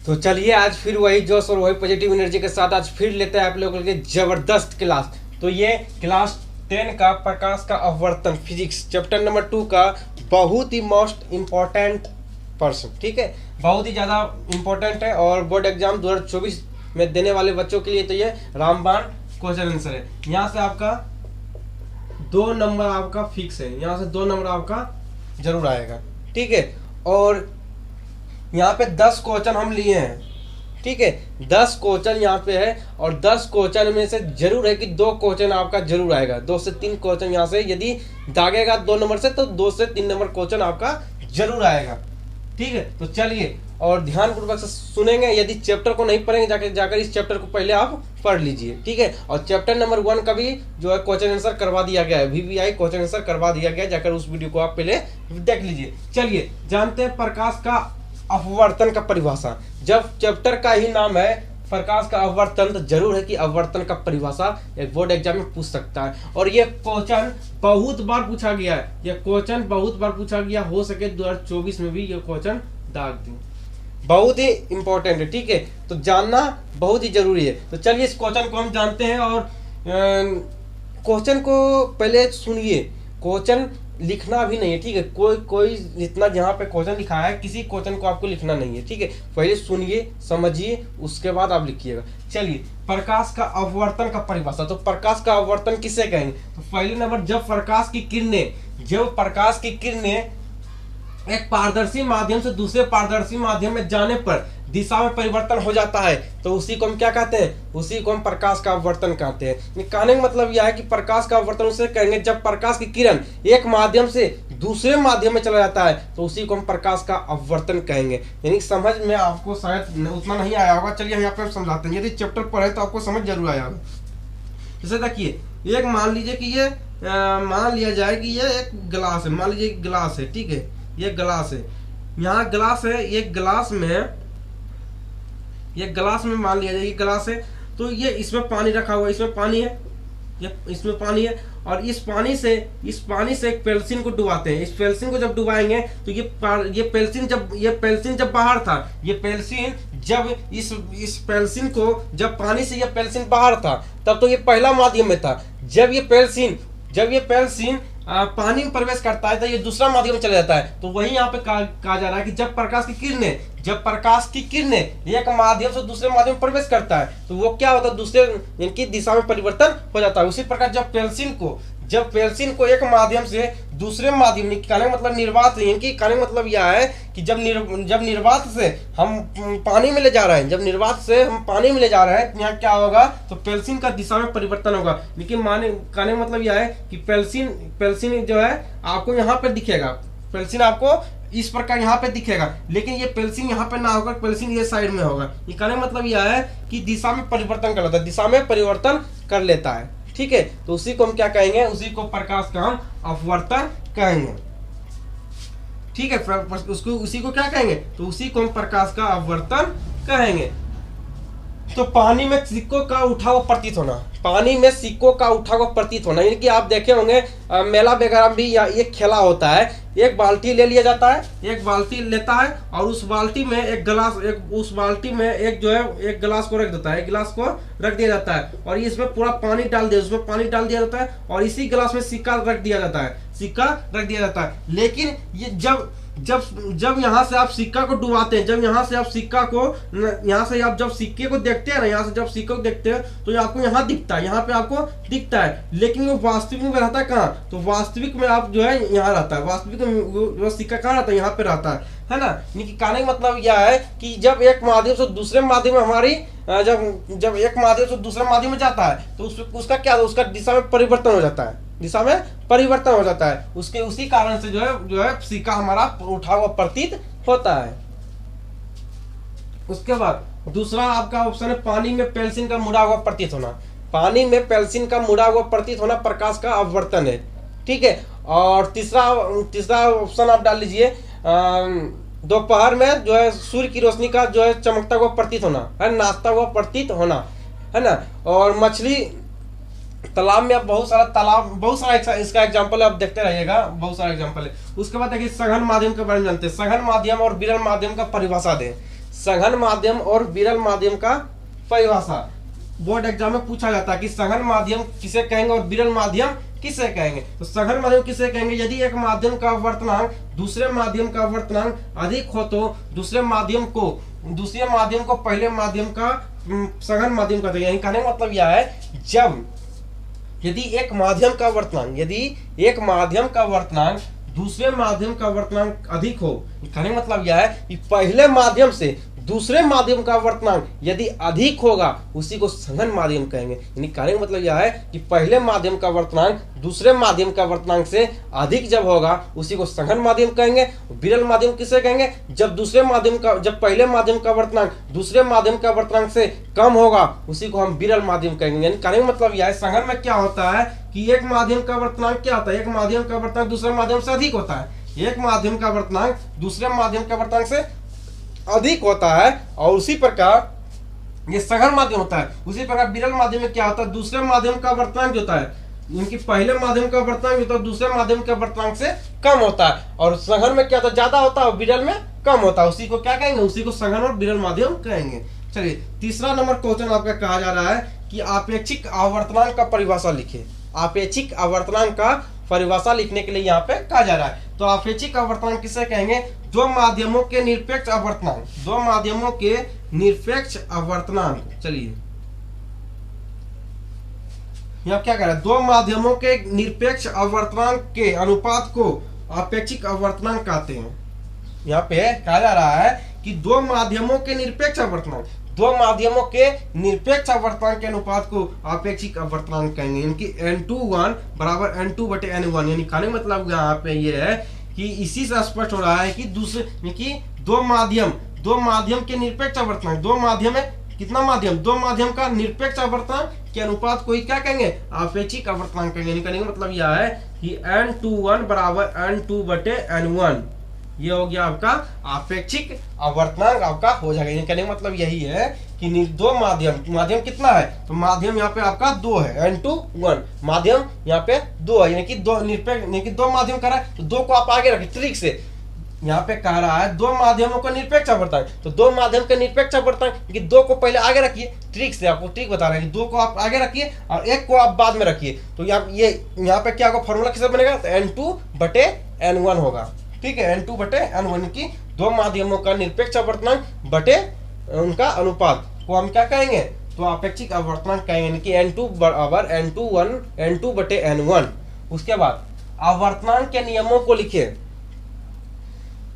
तो चलिए आज फिर वही जोश और वही पॉजिटिव एनर्जी के साथ आज फिर लेते हैं आप लोगों के जबरदस्त क्लास। तो ये क्लास 10 का प्रकाश का अपवर्तन फिजिक्स चैप्टर नंबर 2 का बहुत ही मोस्ट इम्पोर्टेंट पर्सन, ठीक है, बहुत ही ज़्यादा इम्पोर्टेंट है और बोर्ड एग्जाम 2024 में देने वाले बच्चों के लिए तो ये रामबाण क्वेश्चन आंसर है। यहाँ से आपका 2 नंबर आपका फिक्स है, यहाँ से 2 नंबर आपका जरूर आएगा, ठीक है। और यहाँ पे 10 क्वेश्चन हम लिए हैं, ठीक है, 10 क्वेश्चन यहाँ पे है और 10 क्वेश्चन में से जरूर है कि 2 क्वेश्चन आपका जरूर आएगा। 2 से 3 क्वेश्चन यहाँ से यदि दागेगा 2 नंबर से तो 2 से 3 नंबर क्वेश्चन आपका जरूर आएगा, ठीक है। तो चलिए और ध्यानपूर्वक से सुनेंगे, यदि चैप्टर को नहीं पढ़ेंगे जाकर इस चैप्टर को पहले आप पढ़ लीजिए, ठीक है। और चैप्टर नंबर 1 का भी जो है क्वेश्चन आंसर करवा दिया गया है, VVI क्वेश्चन आंसर करवा दिया गया है, जाकर उस वीडियो को आप पहले देख लीजिए। चलिए जानते हैं प्रकाश का अपवर्तन का परिभाषा। जब चैप्टर का ही नाम है प्रकाश का अपवर्तन तो जरूर है कि अपवर्तन का परिभाषा एक बोर्ड एग्जाम में पूछ सकता है। और ये क्वेश्चन बहुत बार पूछा गया है, ये क्वेश्चन बहुत बार पूछा गया, हो सके 2024 में भी ये क्वेश्चन दाग दूं, बहुत ही इंपॉर्टेंट है, ठीक है। तो जानना बहुत ही जरूरी है। तो चलिए इस क्वेश्चन को हम जानते हैं और क्वेश्चन को पहले सुनिए, क्वेश्चन लिखना भी नहीं है, ठीक है। कोई इतना जहाँ पे क्वेश्चन लिखा है किसी क्वेश्चन को आपको लिखना नहीं है, ठीक है। पहले सुनिए समझिए उसके बाद आप लिखिएगा। चलिए प्रकाश का अपवर्तन का परिभाषा। तो प्रकाश का अपवर्तन किसे कहेंगे? तो पहले नंबर जब प्रकाश की किरणें एक पारदर्शी माध्यम से दूसरे पारदर्शी माध्यम में जाने पर दिशा में परिवर्तन हो जाता है तो उसी को हम क्या कहते हैं? उसी को हम प्रकाश का अपवर्तन कहते हैं। कहने का मतलब यह है कि प्रकाश का अपवर्तन उसे कहेंगे जब प्रकाश की किरण एक माध्यम से दूसरे माध्यम में चला जाता है तो उसी को हम प्रकाश का अपवर्तन कहेंगे। यानी समझ में आपको शायद उतना नहीं आया होगा, चलिए हम यहाँ पे समझाते हैं। यदि चैप्टर पढ़े तो आपको समझ जरूर आया होगा। जैसे देखिए, एक मान लीजिए कि ये मान लिया जाए कि ये एक गिलास है, मान लीजिए गिलास है, ठीक है, ये गिलास है, यहाँ गिलास है, ये गिलास में मान लिया जाए ये गिलास है, तो ये इसमें पानी रखा हुआ है, इसमें पानी है, ये इसमें पानी है और इस पानी से एक पेल्सिन को डुबाते हैं। इस पेल्सिन को जब डुबाएंगे तो ये पेल्सिन जब बाहर था, ये पेल्सिन जब इस पेल्सिन को जब पानी से ये पेल्सिन बाहर था तब तो ये पहला माध्यम में था। जब ये पेल्सिन पानी में प्रवेश करता है तो ये दूसरा माध्यम में चला जाता है। तो वही यहाँ पे कहा जा रहा है कि जब प्रकाश की किरणें एक माध्यम से दूसरे माध्यम में प्रवेश करता है तो वो क्या होता है? दूसरे इनकी दिशा में परिवर्तन हो जाता है। उसी प्रकार जब पेल्सिन को एक माध्यम से दूसरे माध्यम, कहने मतलब निर्वात, इनकी कहने मतलब यह है कि जब निर्वात से हम पानी में ले जा रहे हैं, तो यहाँ क्या होगा? तो पेल्सिन का दिशा में परिवर्तन होगा। लेकिन कहने मतलब यह है कि पेल्सिन जो है आपको यहाँ पे दिखेगा, पेल्सिन आपको इस प्रकार यहाँ पे दिखेगा, लेकिन ये पेल्सिन यहाँ पे ना होगा, पेल्सिन ये साइड में होगा। ये कहने मतलब यह है कि दिशा में परिवर्तन कर लेता है, ठीक है। तो उसी को हम क्या कहेंगे? उसी को प्रकाश का हम अपवर्तन कहेंगे, ठीक है। उसी को क्या कहेंगे? तो उसी को हम प्रकाश का अपवर्तन कहेंगे। तो पानी में सिक्कों का उठा हुआ प्रतीत होना, यानी कि आप देखे होंगे मेला वगैरह भी एक खेला होता है, एक बाल्टी ले लिया जाता है, एक बाल्टी लेता है और उस बाल्टी में एक गिलास को रख देता है, एक गिलास को रख दिया जाता है और इसमें पूरा पानी डाल दिया जाता है और इसी गिलास में सिक्का रख दिया जाता है। लेकिन ये जब यहाँ से आप सिक्का को डुबाते हैं, जब सिक्के को देखते हैं ना, तो ये आपको यहाँ दिखता है, लेकिन वो वास्तविक में रहता है कहाँ? तो वास्तविक में आप जो है यहाँ रहता है, वास्तविक में वो सिक्का कहाँ रहता है? यहाँ पे रहता है ना। कहने का मतलब यह है कि जब एक माध्यम से दूसरे माध्यम में जब एक माध्यम से दूसरे माध्यम में जाता है तो उसका क्या, उसका दिशा में परिवर्तन हो जाता है, उसके उसी कारण से जो है सिक्का हमारा उठा हुआ प्रतीत होता है। उसके बाद दूसरा आपका ऑप्शन है पानी में पेल्सिन का मुड़ा हुआ प्रतीत होना प्रकाश का अपवर्तन है, ठीक है। और तीसरा ऑप्शन आप डाल लीजिए, दोपहर में जो है सूर्य की रोशनी का जो है चमकता हुआ प्रतीत होना है, नाचता हुआ प्रतीत होना, है ना। और मछली तालाब में, बहुत सारा इसका एग्जांपल आप देखते रहिएगा, बहुत सारा एग्जांपल है। उसके बाद देखिए सघन माध्यम के बारे में जानते हैं। सघन माध्यम और विरल माध्यम का परिभाषा दें। सघन माध्यम और विरल माध्यम का परिभाषा बोर्ड एग्जाम में पूछा जाता है कि सघन माध्यम किसे कहेंगे और विरल माध्यम किसे कहेंगे। तो सघन माध्यम किसे कहेंगे, यदि एक माध्यम का आवर्तनांक दूसरे माध्यम का आवर्तनांक अधिक हो तो दूसरे माध्यम को पहले माध्यम का सघन माध्यम कहते हैं। कहने का मतलब यह है यदि एक माध्यम का आवर्तनांक दूसरे माध्यम का आवर्तनांक अधिक हो, कहने का मतलब यह है कि पहले माध्यम से दूसरे माध्यम का आवर्तनांक यदि अधिक होगा उसी को सघन माध्यम कहेंगे। यानी कहने का मतलब यह है कि पहले माध्यम का आवर्तनांक दूसरे माध्यम का आवर्तनांक से अधिक जब होगा उसी को सघन माध्यम कहेंगे। विरल माध्यम किसे कहेंगे, जब पहले माध्यम का आवर्तनांक दूसरे माध्यम का आवर्तनांक से कम होगा उसी को हम विरल माध्यम कहेंगे। यानी कहने का मतलब यह है सघन में क्या होता है कि एक माध्यम का आवर्तनांक क्या होता है, एक माध्यम का आवर्तनांक दूसरे माध्यम से अधिक होता है, एक माध्यम का आवर्तनांक दूसरे माध्यम के आवर्तनांक से अधिक होता है, और उसी प्रकार ये सघन माध्यम होता है। उसी प्रकार विरल माध्यम में क्या होता है, दूसरे माध्यम का आवर्तनांक जो होता है इनकी पहले माध्यम का आवर्तनांक होता है दूसरे माध्यम के आवर्तनांक से कम होता है, और सघन में क्या होता है ज्यादा होता है और विरल में कम होता है, उसी को क्या कहेंगे, उसी को सघन और विरल माध्यम कहेंगे। चलिए तीसरा नंबर क्वेश्चन आपका कहा जा रहा है कि आपेक्षिक आवर्तनांक का परिभाषा लिखे। आपेक्षिक आवर्तनांक का परिभाषा लिखने के लिए यहाँ पे कहा जा रहा है। तो आपेक्षिक आवर्तनांक किसे कहेंगे, दो माध्यमों के निरपेक्ष आवर्तनांक। चलिए यहाँ क्या कह रहा है, दो माध्यमों के निरपेक्ष आवर्तनांक के अनुपात को आपेक्षिक आवर्तनांक कहते हैं। यहाँ पे कहा जा रहा है कि दो माध्यमों के निरपेक्ष आवर्तनांक के अनुपात को आपेक्षिक आवर्तनांक कहेंगे। इनकी n21 बराबर n2/n1। यानी कहने मतलब यहाँ पे ये है कि इसी से स्पष्ट हो रहा है कि दो माध्यम के निरपेक्ष आवर्तनांक, दो माध्यम का निरपेक्ष आवर्तनांक के अनुपात को ही क्या कहेंगे, आपेक्षिक आवर्तनांक कहेंगे। कहने का मतलब यह है कि n21 बराबर n2/n1 ये हो गया आपका आपेक्षिक आवर्तनांक आपका हो जाएगा। कहने का मतलब यही है कि दो माध्यम कितना है, तो माध्यम यहाँ पे आपका 2 है, n2 माध्यम यहाँ पे 2 है, यानी कि दो निरपेक्ष, यानी कि दो माध्यम कर रहा है तो दो को आप आगे रखिए ट्रिक से। यहाँ पे कह रहा है दो माध्यमों का निरपेक्ष आवर्तनांक, तो दो माध्यम का निरपेक्ष आवर्तनांक कि दो को पहले आगे रखिए ट्रिक से, आपको ट्रिक बता रहे हैं कि दो को आप आगे रखिए और एक को आप बाद में रखिए। तो यहाँ पे क्या होगा, फॉर्मूला किससे बनेगा, तो n2/n1 होगा। ठीक है, n2/n1 की दो माध्यमों का निरपेक्ष आवर्तनांक बटे उनका अनुपात को हम क्या कहेंगे, तो आपेक्षिक आवर्तनांक कहेंगे। यानी कि n2 बराबर n2/n1। उसके बाद आवर्तनांक के नियमों को लिखे।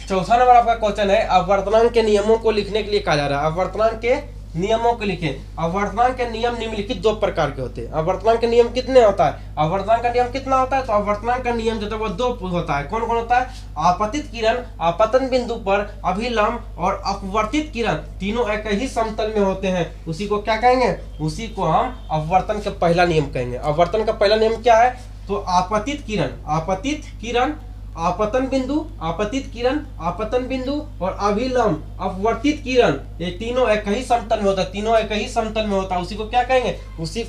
चौथा नंबर आपका क्वेश्चन है, आवर्तनांक के नियमों को लिखने के लिए कहा जा रहा है। आवर्तनांक के नियमों को लिखें। आवर्तनांक के नियम निम्नलिखित दो प्रकार के होते हैं। आवर्तनांक के नियम कितने होता है, आवर्तनांक का नियम कितना होता है, तो आवर्तनांक का नियम जो है वो दो होता है। कौन कौन होता है, आपतित किरण आपतन बिंदु पर अभिलंब और अपवर्तित किरण तीनों एक ही समतल में होते हैं, उसी को क्या कहेंगे, उसी को हम अपवर्तन का पहला नियम कहेंगे। अपवर्तन का पहला नियम क्या है, तो आपतित किरण आपतन बिंदु और अभिलंब अपवर्तित किरण ये तीनों एक ही समतल में होता है, उसी को क्या कहेंगे, उसी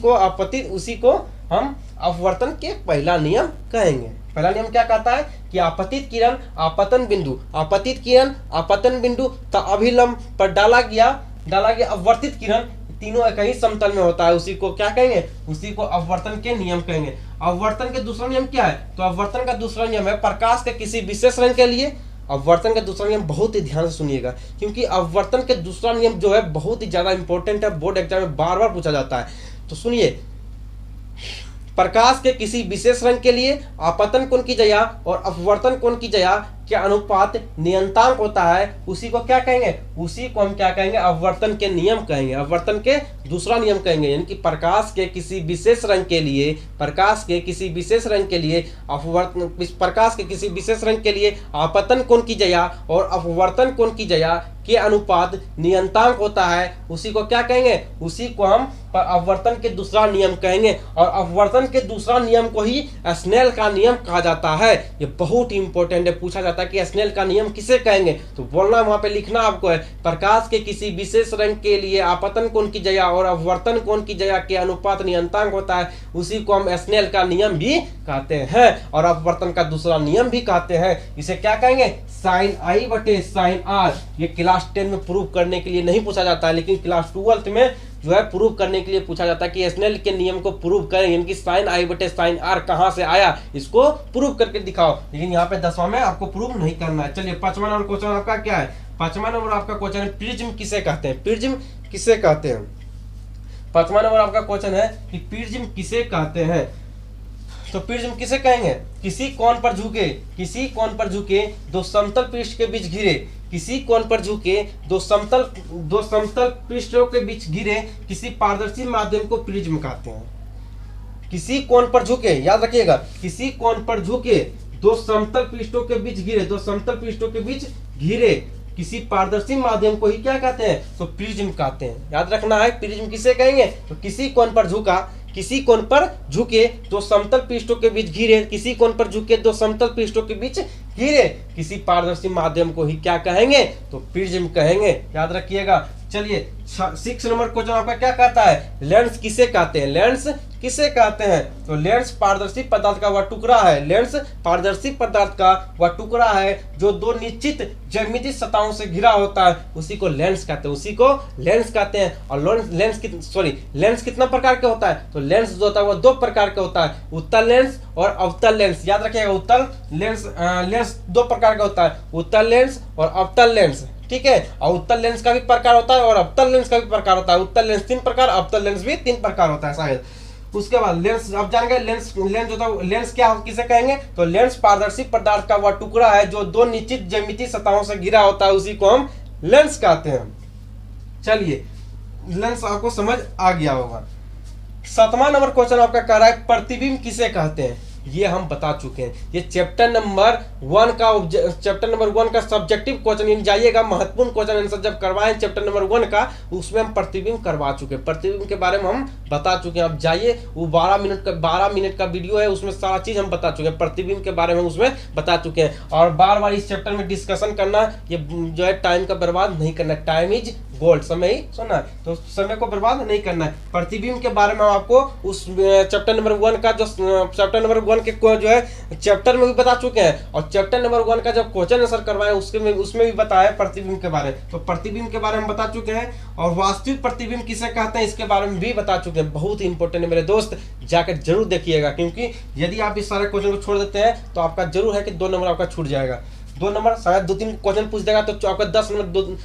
को हम अपवर्तन के पहला नियम कहेंगे। पहला नियम क्या कहता है कि आपतित किरण आपतन बिंदु तथा अभिलंब पर डाला गया अपवर्तित किरण तीनों एक ही समतल में होता है, उसी को क्या कहेंगे, उसी को अपवर्तन के नियम कहेंगे। अपवर्तन के दूसरा नियम क्या है, तो अपवर्तन का दूसरा नियम है प्रकाश के किसी विशेष रंग के लिए। अपवर्तन का दूसरा नियम बहुत ही ध्यान से सुनिएगा, क्योंकि अपवर्तन के दूसरा नियम जो है बहुत ही ज्यादा इंपॉर्टेंट है, बोर्ड एग्जाम में बार बार पूछा जाता है। तो सुनिए, प्रकाश के किसी विशेष रंग के लिए आपतन कोण की जया और अपवर्तन कोण की जया के अनुपात नियतांक होता है, उसी को क्या कहेंगे, उसी को हम क्या कहेंगे, अपवर्तन के नियम कहेंगे, अपवर्तन के दूसरा नियम कहेंगे। यानी कि प्रकाश के किसी विशेष रंग के लिए आपतन कोण की जया और अपवर्तन कोण की जया के अनुपात नियतांक होता है, उसी को क्या कहेंगे, उसी को हम अपवर्तन के दूसरा नियम कहेंगे। और अपवर्तन के दूसरा नियम को ही स्नेल का नियम कहा जाता है। ये बहुत ही इंपॉर्टेंट है, पूछा जाता जाता है कि स्नेल का नियम किसे कहेंगे, तो बोलना वहां पे लिखना आपको है, प्रकाश के किसी विशेष रंग के लिए आपतन कोण की जया और अपवर्तन कोण की जया के अनुपात नियंतांक होता है, उसी को हम स्नेल का नियम भी कहते हैं और अपवर्तन का दूसरा नियम भी कहते हैं। इसे क्या कहेंगे, साइन आई बटे साइन आर। ये क्लास 10 में प्रूव करने के लिए नहीं पूछा जाता है, लेकिन क्लास 12 में जो है प्रूव करने के लिए पूछा जाता है कि स्नेल के नियम को प्रूव करें, यानी कि साइन आई बटे साइन आर कहां से आया, इसको प्रूव करके दिखाओ। लेकिन यहाँ पे 10वां में आपको प्रूव नहीं करना है। चलिए 5वां नंबर क्वेश्चन आपका क्या है, 5वां नंबर आपका क्वेश्चन है प्रिज्म किसे कहते हैं, प्रिज्म किसे कहते हैं। 5वां नंबर आपका क्वेश्चन है कि प्रिज्म किसे कहते हैं। तो प्रिज्म किसे कहेंगे, किसी कोण पर झुके दो समतल पृष्ठ के बीच घिरे, किसी कोण पर झुके दो समतल पृष्ठों के बीच घिरे किसी पारदर्शी माध्यम को प्रिज्म कहते हैं। किसी कोण पर झुके, याद रखिएगा, किसी कोण पर झुके दो समतल पृष्ठों के बीच घिरे किसी पारदर्शी माध्यम को ही क्या कहते हैं, तो प्रिज्म कहते हैं। याद रखना है प्रिज्म किसे कहेंगे, तो किसी कोण पर झुके दो समतल पृष्ठों के बीच घिरे, किसी कोण पर झुके दो समतल पृष्ठों के बीच घिरे किसी पारदर्शी माध्यम को ही क्या कहेंगे, तो प्रिज्म कहेंगे। याद रखिएगा। चलिए 6 नंबर क्वेश्चन आपका क्या कहता है, लेंस किसे कहते हैं, लेंस किसे कहते हैं। तो लेंस पारदर्शी पदार्थ का वह टुकड़ा है, लेंस पारदर्शी पदार्थ का वह टुकड़ा है जो दो निश्चित ज्यामितीय सतहों से घिरा होता है, उसी को लेंस कहते हैं, और लेंस कितना प्रकार का होता है, तो लेंस जो होता है वो 2 प्रकार का होता है, उत्तल लेंस और अवतल लेंस। याद रखिएगा, उत्तल लेंस 2 प्रकार का होता है, उत्तल लेंस और अवतल लेंस। ठीक है, और उत्तल लेंस का भी प्रकार होता है और अवतल लेंस का भी प्रकार होता है। उत्तल लेंस 3 प्रकार, अवतल लेंस भी 3 प्रकार होता है शायद। उसके बाद लेंस, अब जान गए लेंस होता है, लेंस क्या किसे कहेंगे, तो लेंस पारदर्शी पदार्थ का वह टुकड़ा है जो 2 निश्चित ज्यामितीय सतहों से घिरा होता है, उसी को हम लेंस कहते हैं। चलिए लेंस आपको समझ आ गया होगा। 7वां नंबर क्वेश्चन आपका कह रहा है प्रतिबिंब किसे कहते हैं, ये हम बता चुके हैं। ये चैप्टर नंबर 1 का सब्जेक्टिव क्वेश्चन जाइएगा, महत्वपूर्ण क्वेश्चन आंसर जब करवाएं चैप्टर नंबर 1 का, उसमें हम प्रतिबिंब करवा चुके हैं, प्रतिबिंब के बारे में हम बता चुके हैं। अब जाइए, वो 12 मिनट का वीडियो है, उसमें सारा चीज हम बता चुके हैं, प्रतिबिंब के बारे में उसमें बता चुके हैं। और बार बार इस चैप्टर में डिस्कशन करना, ये जो है टाइम का बर्बाद नहीं करना, टाइम इज गोल्ड, समय ही सुनना है, तो समय को बर्बाद नहीं करना है। प्रतिबिंब के बारे में आपको उस चैप्टर नंबर 1 का जो चैप्टर नंबर 1 के जो है चैप्टर में भी बता चुके हैं, और चैप्टर नंबर 1 का जब क्वेश्चन आंसर करवाए उसमें भी बताया प्रतिबिंब के बारे में। तो प्रतिबिंब के बारे में बता चुके हैं, और वास्तविक प्रतिबिंब किसे कहते हैं इसके बारे में भी बता चुके हैं। बहुत ही इंपॉर्टेंट है मेरे दोस्त, जाकर जरूर देखिएगा, क्योंकि यदि आप इस सारे क्वेश्चन को छोड़ देते हैं तो आपका जरूर है कि 2 नंबर आपका छूट जाएगा। 2 नंबर शायद 2-3 क्वेश्चन पूछ देगा तो आपका 10 नंबर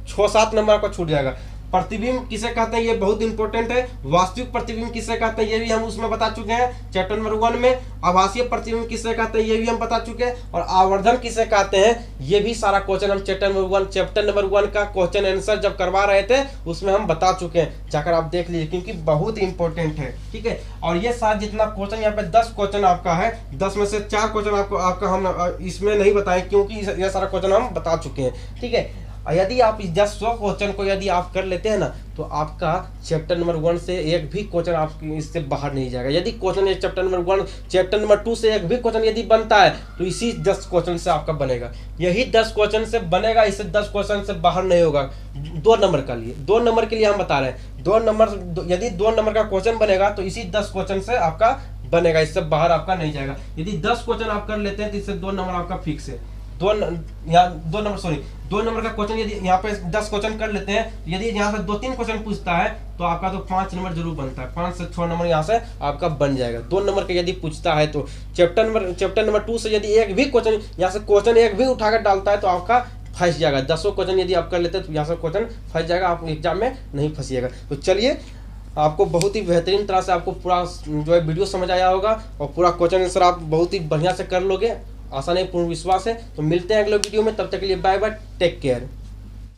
6-7 नंबर आपका छूट जाएगा। प्रतिबिंब किसे कहते हैं ये बहुत इंपॉर्टेंट है। वास्तविक प्रतिबिंब किसे कहते हैं ये भी हम उसमें बता चुके हैं चैप्टर नंबर 1 में। आभासीय प्रतिबिंब किसे कहते हैं ये भी हम बता चुके हैं, और आवर्धन किसे कहते हैं ये भी सारा क्वेश्चन हम चैप्टर नंबर 1 का क्वेश्चन आंसर जब करवा रहे थे उसमें हम बता चुके हैं, जाकर आप देख लीजिए, क्योंकि बहुत इंपॉर्टेंट है। ठीक है, और ये सारा जितना क्वेश्चन यहाँ पे 10 क्वेश्चन आपका है, 10 में से 4 क्वेश्चन आपका हम इसमें नहीं बताएं, क्योंकि ये सारा क्वेश्चन हम बता चुके हैं। ठीक है, यदि आप इस 100 क्वेश्चन को यदि आप कर लेते हैं ना, तो आपका चैप्टर नंबर 1 से एक भी क्वेश्चन आपकी इससे बाहर नहीं जाएगा। यदि क्वेश्चन चैप्टर नंबर 2 से एक भी क्वेश्चन यदि बनता है तो इसी 10 क्वेश्चन से आपका बनेगा, यही 10 क्वेश्चन से बनेगा, इससे 10 क्वेश्चन से बाहर नहीं होगा। 2 नंबर के लिए हम बता रहे हैं, 2 नंबर यदि 2 नंबर का क्वेश्चन बनेगा तो इसी 10 क्वेश्चन से आपका बनेगा, इससे बाहर आपका नहीं जाएगा। यदि 10 क्वेश्चन आप कर लेते हैं तो इससे 2 नंबर आपका फिक्स है। 2 नंबर का क्वेश्चन यदि यहाँ पे 10 क्वेश्चन कर लेते हैं, यदि यहाँ से 2-3 क्वेश्चन पूछता है तो आपका तो 5 नंबर जरूर बनता है, 5 से 6 नंबर यहाँ से आपका बन जाएगा। 2 नंबर के यदि पूछता है तो चैप्टर नंबर 2 से यदि एक भी क्वेश्चन यहाँ से क्वेश्चन एक भी उठाकर डालता है तो आपका फंस जाएगा। 10 क्वेश्चन यदि आप कर लेते हैं तो यहाँ से क्वेश्चन फंस जाएगा, आप एग्जाम में नहीं फंसिएगा। तो चलिए, आपको बहुत ही बेहतरीन तरह से आपको पूरा जो है वीडियो समझ आया होगा, और पूरा क्वेश्चन आंसर आप बहुत ही बढ़िया से कर लोगे, आशा नहीं पूर्ण विश्वास है। तो मिलते हैं अगले वीडियो में, तब तक के लिए बाय बाय, टेक केयर।